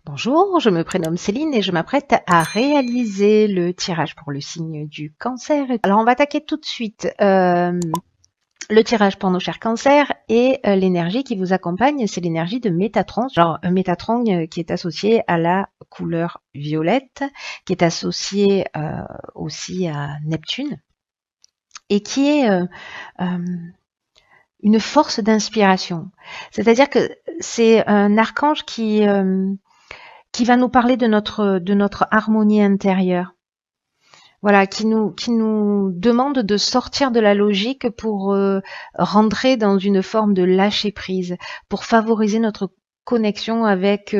Bonjour, je me prénomme Céline et je m'apprête à réaliser le tirage pour le signe du cancer. Alors on va attaquer tout de suite le tirage pour nos chers cancers et l'énergie qui vous accompagne, c'est l'énergie de Métatron. Alors Métatron qui est associé à la couleur violette, qui est associé aussi à Neptune et qui est une force d'inspiration. C'est-à-dire que c'est un archange qui va nous parler de notre harmonie intérieure. Voilà, qui nous demande de sortir de la logique pour rentrer dans une forme de lâcher prise, pour favoriser notre connexion avec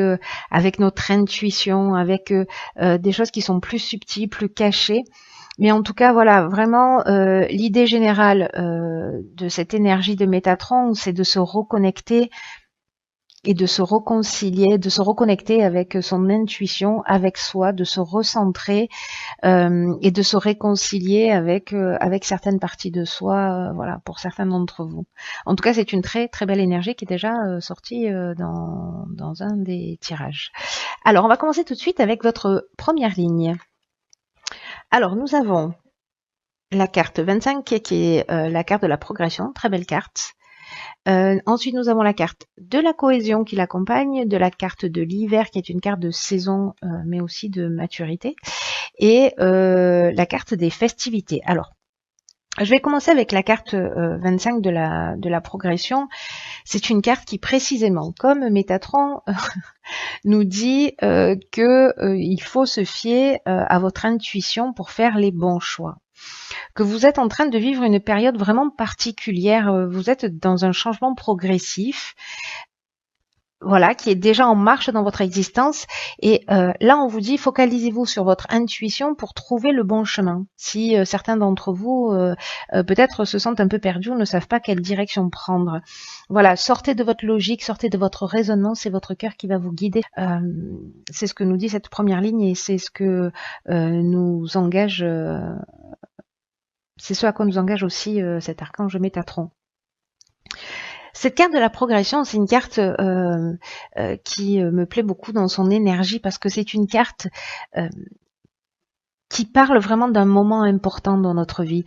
notre intuition, avec des choses qui sont plus subtiles, plus cachées. Mais en tout cas, voilà, vraiment, l'idée générale de cette énergie de Métatron, c'est de se reconnecter et de se réconcilier, de se reconnecter avec son intuition, avec soi, de se recentrer et de se réconcilier avec certaines parties de soi, voilà, pour certains d'entre vous. En tout cas, c'est une très très belle énergie qui est déjà sortie dans un des tirages. Alors, on va commencer tout de suite avec votre première ligne. Alors, nous avons la carte 25 qui est la carte de la progression, très belle carte. Ensuite, nous avons la carte de la cohésion qui l'accompagne, de la carte de l'hiver qui est une carte de saison, mais aussi de maturité, et la carte des festivités. Alors, je vais commencer avec la carte 25 de la progression. C'est une carte qui précisément, comme Métatron, nous dit qu'il faut se fier à votre intuition pour faire les bons choix. Que vous êtes en train de vivre une période vraiment particulière, vous êtes dans un changement progressif, voilà, qui est déjà en marche dans votre existence. Et là, on vous dit, focalisez-vous sur votre intuition pour trouver le bon chemin. Si certains d'entre vous, peut-être se sentent un peu perdus ou ne savent pas quelle direction prendre. Voilà, sortez de votre logique, sortez de votre raisonnement, c'est votre cœur qui va vous guider. C'est ce que nous dit cette première ligne et c'est ce que nous engage... c'est ce à quoi nous engage aussi cet archange Métatron. Cette carte de la progression, c'est une carte qui me plaît beaucoup dans son énergie parce que c'est une carte qui parle vraiment d'un moment important dans notre vie,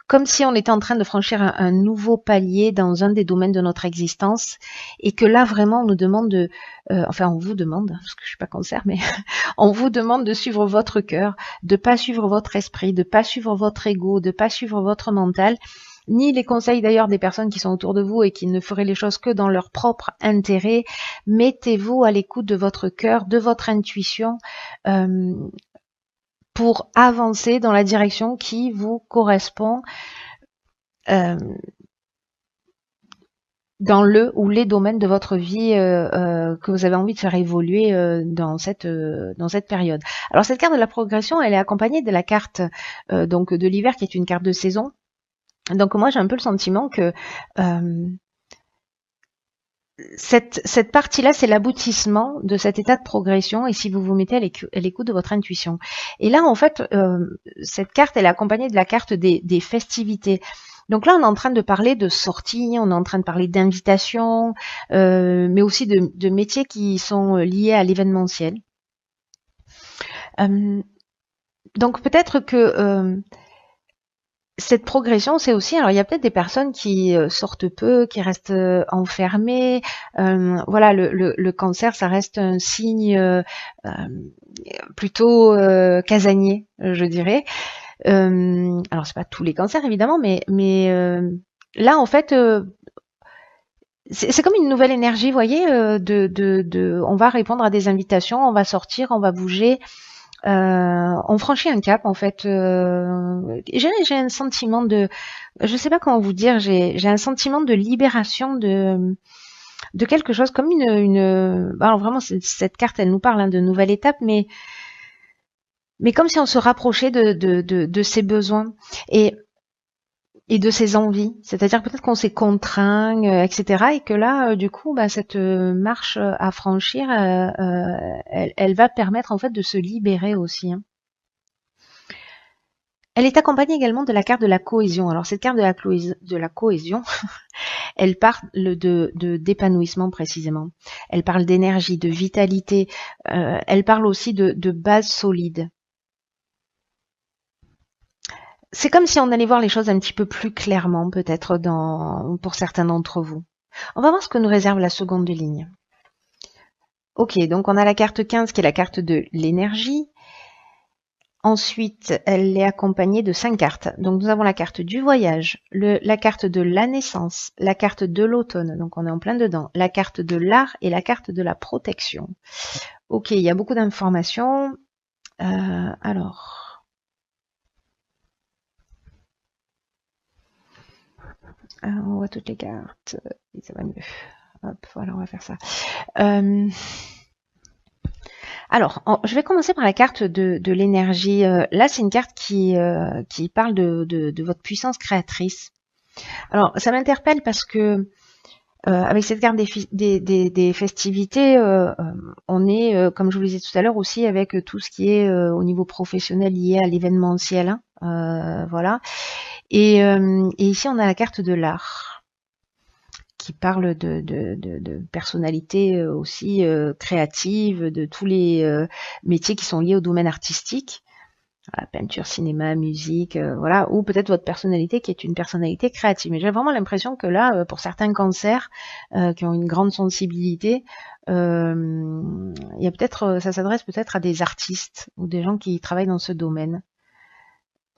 comme si on était en train de franchir un nouveau palier dans un des domaines de notre existence et que là vraiment on nous demande de, enfin on vous demande, parce que je suis pas cancer, mais on vous demande de suivre votre cœur, de pas suivre votre esprit, de pas suivre votre ego, de pas suivre votre mental, ni les conseils d'ailleurs des personnes qui sont autour de vous et qui ne feraient les choses que dans leur propre intérêt. Mettez-vous à l'écoute de votre cœur, de votre intuition, pour avancer dans la direction qui vous correspond dans le ou les domaines de votre vie que vous avez envie de faire évoluer dans cette période. Alors cette carte de la progression, elle est accompagnée de la carte donc de l'hiver qui est une carte de saison. Donc moi j'ai un peu le sentiment que cette partie-là, c'est l'aboutissement de cet état de progression et si vous vous mettez à l'écoute de votre intuition. Et là, en fait, cette carte, elle est accompagnée de la carte des festivités. Donc là, on est en train de parler de sorties, on est en train de parler d'invitations, mais aussi de métiers qui sont liés à l'événementiel. Donc peut-être que cette progression, c'est aussi, alors il y a peut-être des personnes qui sortent peu, qui restent enfermées. Voilà, le cancer, ça reste un signe plutôt casanier, je dirais. Alors c'est pas tous les cancers évidemment, mais là en fait, c'est comme une nouvelle énergie, vous voyez, on va répondre à des invitations, on va sortir, on va bouger. On franchit un cap en fait. J'ai un sentiment de, je sais pas comment vous dire, j'ai un sentiment de libération de quelque chose comme alors vraiment cette carte elle nous parle de nouvelle étape, mais comme si on se rapprochait de ses besoins et de ses envies. C'est-à-dire peut-être qu'on s'est contraint, etc. Et que là, du coup, cette marche à franchir, elle va permettre en fait de se libérer aussi. Hein. Elle est accompagnée également de la carte de la cohésion. Alors cette carte de la cohésion, Elle parle d'épanouissement précisément. Elle parle d'énergie, de vitalité. Elle parle aussi de base solide. C'est comme si on allait voir les choses un petit peu plus clairement, peut-être pour certains d'entre vous. On va voir ce que nous réserve la seconde ligne. Ok, donc on a la carte 15 qui est la carte de l'énergie. Ensuite, elle est accompagnée de 5 cartes. Donc nous avons la carte du voyage, la carte de la naissance, la carte de l'automne, donc on est en plein dedans, la carte de l'art et la carte de la protection. Ok, il y a beaucoup d'informations. Alors... on voit toutes les cartes, et ça va mieux. Hop, voilà, on va faire ça. Alors, je vais commencer par la carte de l'énergie. Là, c'est une carte qui parle de votre puissance créatrice. Alors, ça m'interpelle parce que avec cette carte des festivités, on est, comme je vous le disais tout à l'heure, aussi avec tout ce qui est au niveau professionnel lié à l'événementiel. Voilà. Et ici, on a la carte de l'art qui parle de personnalités aussi créatives, de tous les métiers qui sont liés au domaine artistique, voilà, peinture, cinéma, musique, voilà, ou peut-être votre personnalité qui est une personnalité créative. Mais j'ai vraiment l'impression que là, pour certains cancers qui ont une grande sensibilité, il y a peut-être, ça s'adresse peut-être à des artistes ou des gens qui travaillent dans ce domaine.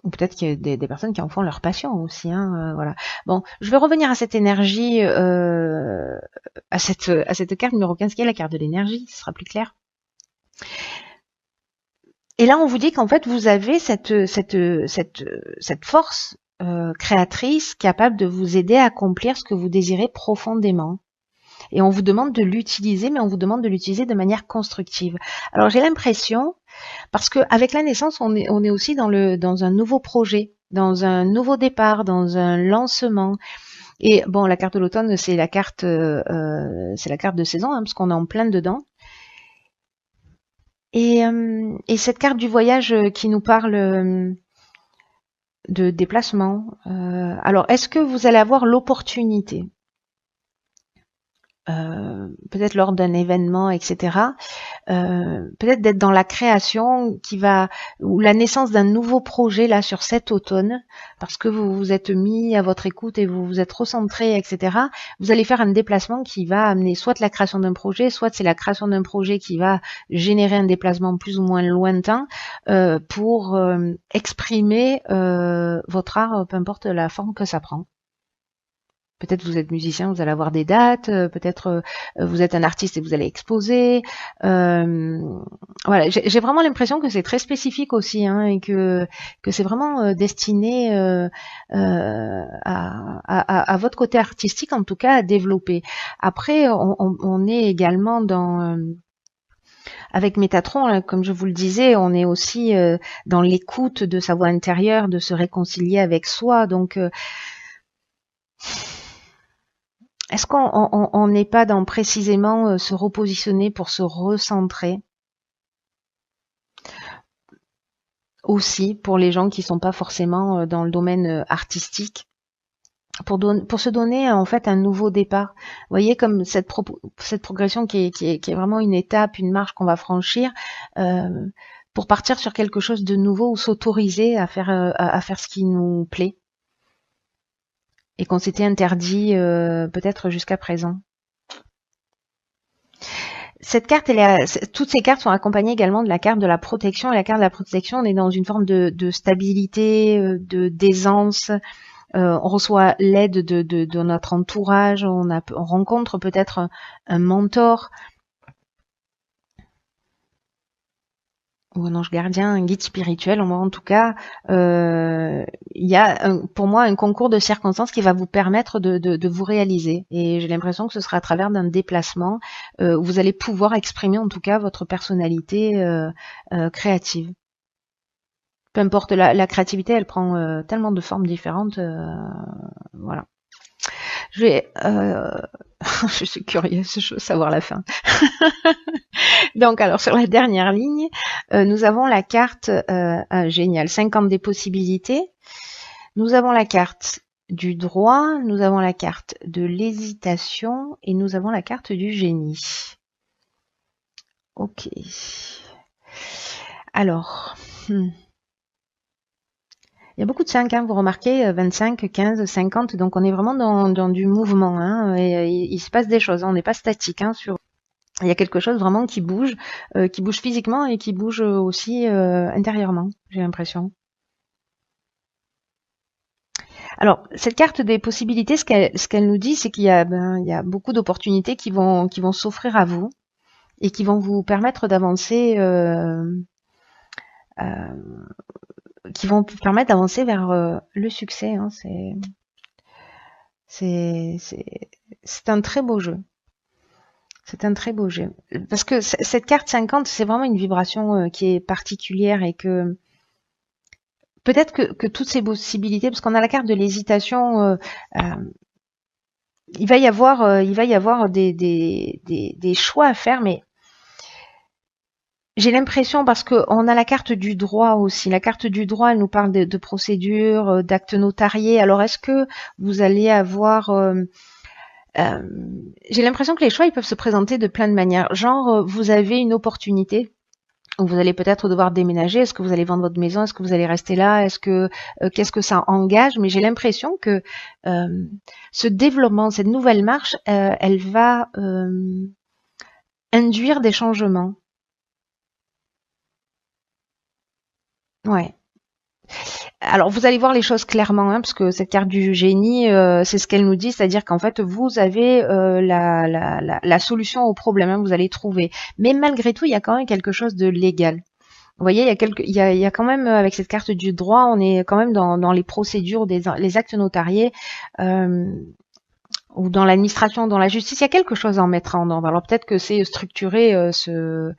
Ou peut-être qu'il y a des personnes qui en font leur passion aussi. Voilà. Bon, je vais revenir à cette énergie, à cette carte numéro 15, qui est la carte de l'énergie, ce sera plus clair. Et là, on vous dit qu'en fait, vous avez cette force créatrice capable de vous aider à accomplir ce que vous désirez profondément. Et on vous demande de l'utiliser, mais on vous demande de l'utiliser de manière constructive. Alors, j'ai l'impression, parce qu'avec la naissance, on est aussi dans un nouveau projet, dans un nouveau départ, dans un lancement. Et bon, la carte de l'automne, c'est la carte de saison, parce qu'on est en plein dedans. Et cette carte du voyage qui nous parle de déplacement. Alors, est-ce que vous allez avoir l'opportunité peut-être lors d'un événement, etc. Peut-être d'être dans la création ou la naissance d'un nouveau projet là sur cet automne, parce que vous vous êtes mis à votre écoute et vous vous êtes recentré, etc. Vous allez faire un déplacement qui va amener soit la création d'un projet, soit c'est la création d'un projet qui va générer un déplacement plus ou moins lointain pour exprimer votre art, peu importe la forme que ça prend. Peut-être vous êtes musicien, vous allez avoir des dates, peut-être vous êtes un artiste et vous allez exposer. Voilà, j'ai vraiment l'impression que c'est très spécifique aussi, et que c'est vraiment destiné à votre côté artistique, en tout cas, à développer. Après, on est également avec Métatron, comme je vous le disais, on est aussi dans l'écoute de sa voix intérieure, de se réconcilier avec soi. Donc est-ce qu'on n'est pas dans précisément se repositionner pour se recentrer aussi pour les gens qui sont pas forcément dans le domaine artistique, pour se donner en fait un nouveau départ. Vous voyez, comme cette progression qui est vraiment une étape, une marche qu'on va franchir pour partir sur quelque chose de nouveau ou s'autoriser à faire ce qui nous plaît et qu'on s'était interdit peut-être jusqu'à présent. Cette carte, toutes ces cartes sont accompagnées également de la carte de la protection. Et la carte de la protection, on est dans une forme de stabilité, d'aisance. On reçoit l'aide de notre entourage. On rencontre peut-être un mentor ou un ange gardien, un guide spirituel. En tout cas, il y a pour moi un concours de circonstances qui va vous permettre de vous réaliser. Et j'ai l'impression que ce sera à travers d'un déplacement où vous allez pouvoir exprimer en tout cas votre personnalité créative. Peu importe, la créativité, elle prend tellement de formes différentes. Voilà. Je suis curieuse, je veux savoir la fin. Donc, alors, sur la dernière ligne, nous avons la carte géniale, 50 des possibilités. Nous avons la carte du droit, nous avons la carte de l'hésitation et nous avons la carte du génie. Ok. Alors, il y a beaucoup de 5, hein, vous remarquez, 25, 15, 50, donc on est vraiment dans du mouvement, hein, et il se passe des choses, hein, on n'est pas statique, hein, il y a quelque chose vraiment qui bouge physiquement et qui bouge aussi intérieurement, j'ai l'impression. Alors, cette carte des possibilités, ce qu'elle nous dit, c'est qu'il y a, il y a beaucoup d'opportunités qui vont s'offrir à vous et qui vont vous permettre d'avancer, qui vont vous permettre d'avancer vers le succès, hein. C'est un très beau jeu. C'est un très beau jeu. Parce que cette carte 50, c'est vraiment une vibration qui est particulière et que peut-être que toutes ces possibilités, parce qu'on a la carte de l'hésitation, il va y avoir des choix à faire, mais j'ai l'impression, parce qu'on a la carte du droit aussi. La carte du droit, elle nous parle de procédures, d'actes notariés. Alors, est-ce que vous allez avoir... j'ai l'impression que les choix, ils peuvent se présenter de plein de manières. Genre, vous avez une opportunité où vous allez peut-être devoir déménager. Est-ce que vous allez vendre votre maison? Est-ce que vous allez rester là? Est-ce que qu'est-ce que ça engage? Mais j'ai l'impression que ce développement, cette nouvelle marche, elle va induire des changements. Ouais. Alors vous allez voir les choses clairement, hein, parce que cette carte du génie, c'est ce qu'elle nous dit, c'est-à-dire qu'en fait vous avez la solution au problème, hein, vous allez trouver. Mais malgré tout, il y a quand même quelque chose de légal. Vous voyez, il y a quand même, avec cette carte du droit, on est quand même dans les procédures, les actes notariés, ou dans l'administration, dans la justice. Il y a quelque chose à en mettre en ordre. Alors peut-être que c'est structurer ce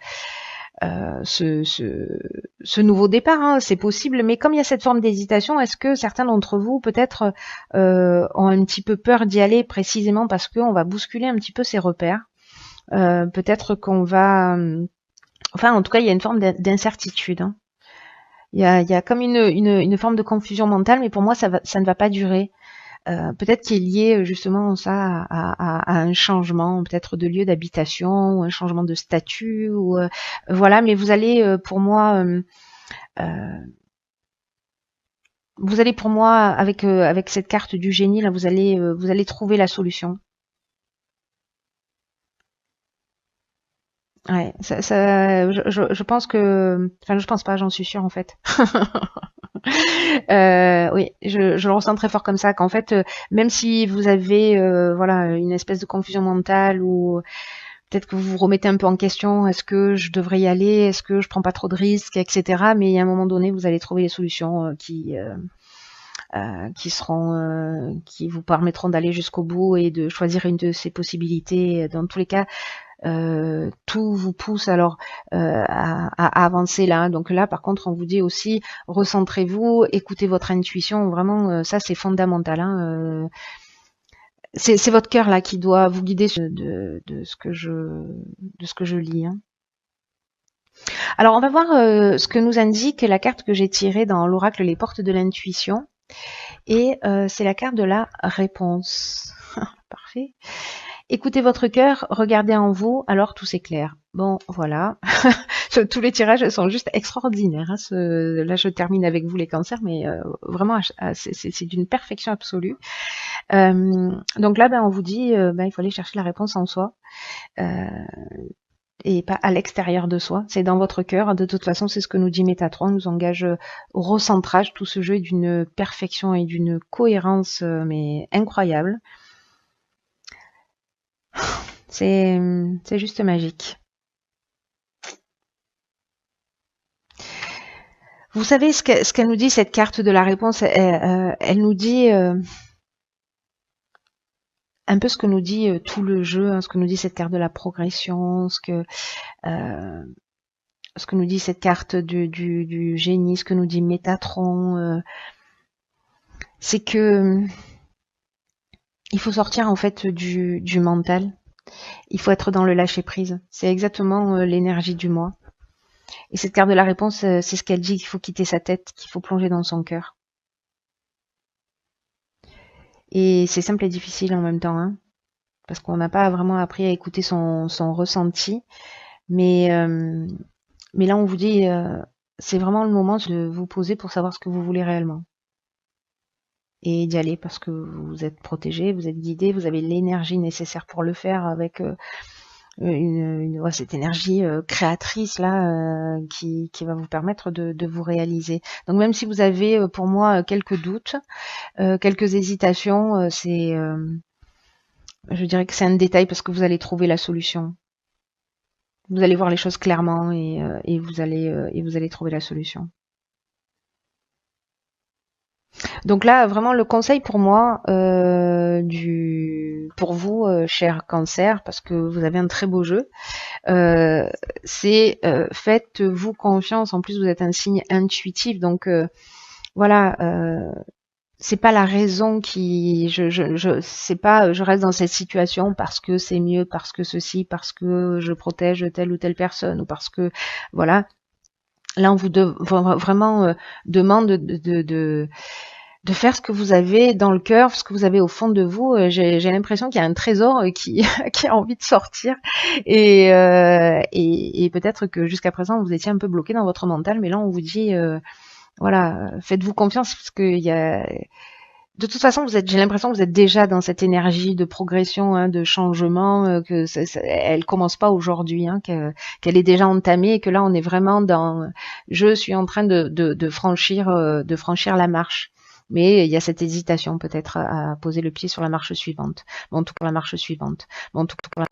nouveau départ, hein, c'est possible, mais comme il y a cette forme d'hésitation, est-ce que certains d'entre vous peut-être ont un petit peu peur d'y aller précisément parce qu'on va bousculer un petit peu ses repères, peut-être qu'on va... Enfin, en tout cas, il y a une forme d'incertitude, hein. Il y a comme une forme de confusion mentale, mais pour moi, ça ne va pas durer. Peut-être qu'il est lié justement ça à un changement, peut-être de lieu d'habitation, ou un changement de statut, ou voilà. Mais pour moi, vous allez pour moi avec cette carte du génie là, vous allez trouver la solution. Ouais, je pense que, enfin, je pense pas, j'en suis sûre en fait. Oui, je le ressens très fort comme ça, qu'en fait, même si vous avez, voilà, une espèce de confusion mentale ou peut-être que vous vous remettez un peu en question, est-ce que je devrais y aller, est-ce que je prends pas trop de risques, etc. Mais à un moment donné, vous allez trouver les solutions qui vous permettront d'aller jusqu'au bout et de choisir une de ces possibilités. Dans tous les cas, tout vous pousse alors à avancer là. Donc là, par contre, on vous dit aussi, recentrez-vous, écoutez votre intuition. Vraiment, ça c'est fondamental, hein. C'est votre cœur là qui doit vous guider de ce que je lis, hein. Alors on va voir ce que nous indique la carte que j'ai tirée dans l'oracle Les Portes de l'intuition. Et c'est la carte de la réponse. Parfait. Écoutez votre cœur, regardez en vous, alors tout s'éclaire. Bon, voilà. Tous les tirages sont juste extraordinaires, hein. Là, je termine avec vous les cancers, mais vraiment, c'est d'une perfection absolue. Donc là, on vous dit, il faut aller chercher la réponse en soi. Et pas à l'extérieur de soi, c'est dans votre cœur. De toute façon, c'est ce que nous dit Métatron, on nous engage au recentrage. Tout ce jeu est d'une perfection et d'une cohérence mais incroyable. C'est juste magique. Vous savez ce qu'elle nous dit, cette carte de la réponse, elle nous dit un peu ce que nous dit tout le jeu, hein, ce que nous dit cette carte de la progression, ce que nous dit cette carte du génie, ce que nous dit Métatron, c'est que il faut sortir en fait du mental. Il faut être dans le lâcher prise. C'est exactement l'énergie du moi. Et cette carte de la réponse, c'est ce qu'elle dit, qu'il faut quitter sa tête, qu'il faut plonger dans son cœur. Et c'est simple et difficile en même temps, hein, parce qu'on n'a pas vraiment appris à écouter son ressenti. Mais, euh, mais là, on vous dit, c'est vraiment le moment de vous poser pour savoir ce que vous voulez réellement. Et d'y aller parce que vous êtes protégé, vous êtes guidé, vous avez l'énergie nécessaire pour le faire avec ouais, cette énergie créatrice là qui va vous permettre de vous réaliser. Donc même si vous avez pour moi quelques doutes, quelques hésitations, je dirais que c'est un détail parce que vous allez trouver la solution. Vous allez voir les choses clairement et vous allez trouver la solution. Donc là, vraiment, le conseil pour moi, pour vous, cher Cancer, parce que vous avez un très beau jeu, c'est faites-vous confiance. En plus, vous êtes un signe intuitif, donc voilà. C'est pas la raison qui, c'est pas, je reste dans cette situation parce que c'est mieux, parce que ceci, parce que je protège telle ou telle personne, ou parce que, voilà. Là, on vous vraiment demande de faire ce que vous avez dans le cœur, ce que vous avez au fond de vous. J'ai l'impression qu'il y a un trésor qui, qui a envie de sortir. Et peut-être que jusqu'à présent, vous étiez un peu bloqué dans votre mental, mais là, on vous dit, voilà, faites-vous confiance, parce qu'il y a... De toute façon, j'ai l'impression que vous êtes déjà dans cette énergie de progression, hein, de changement, que elle commence pas aujourd'hui, hein, qu'elle est déjà entamée et que là, on est vraiment dans, je suis en train de franchir la marche. Mais il y a cette hésitation peut-être à poser le pied sur la marche suivante. Bon, en tout cas, la marche suivante. Bon, en tout cas,